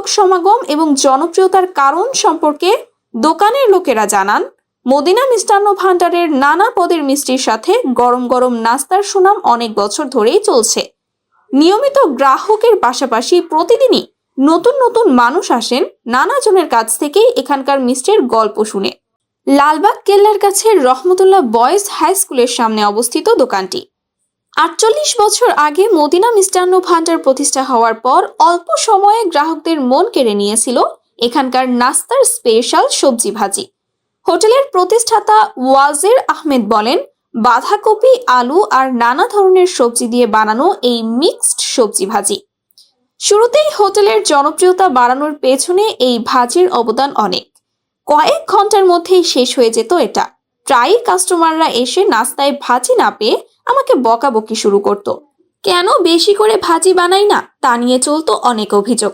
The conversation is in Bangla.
গ্রাহক সমাগম এবং জনপ্রিয়তার কারণ সম্পর্কে দোকানের লোকেরা জানান, মদিনা মিষ্টান্ন ভান্ডারের নানা পদের মিষ্টির সাথে গরম গরম নাস্তার সুনাম অনেক বছর ধরেই চলছে। নিয়মিত গ্রাহকের পাশাপাশি প্রতিদিনই নতুন নতুন মানুষ আসেন নানা জনের কাছ থেকেই এখানকার মিষ্টির গল্প শুনে। লালবাগ কেল্লার কাছে রহমতুল্লাহ বয়েজ হাই স্কুলের সামনে অবস্থিত দোকানটি। ৪৮ বছর আগে মদিনা মিষ্টান্ন ভান্ডার প্রতিষ্ঠা হওয়ার পর অল্প সময়ে গ্রাহকদের মন কেড়ে নিয়েছিল এখানকার নাস্তার স্পেশাল সবজি ভাজি। হোটেলের প্রতিষ্ঠাতা ওয়াজির আহমেদ বলেন, বাঁধাকপি, আলু আর নানা ধরনের সবজি দিয়ে বানানো এই মিক্সড সবজি ভাজি। শুরুতেই হোটেলের জনপ্রিয়তা বাড়ানোর পেছনে এই ভাজির অবদান অনেক। কয়েক ঘন্টার মধ্যেই শেষ হয়ে যেত এটা। প্রায়ই কাস্টমাররা এসে নাস্তায় ভাজি না পেয়ে আমাকে বকাবকি শুরু করত, কেন বেশি করে ভাজি বানাই না তা নিয়ে চলতো অনেক অভিযোগ।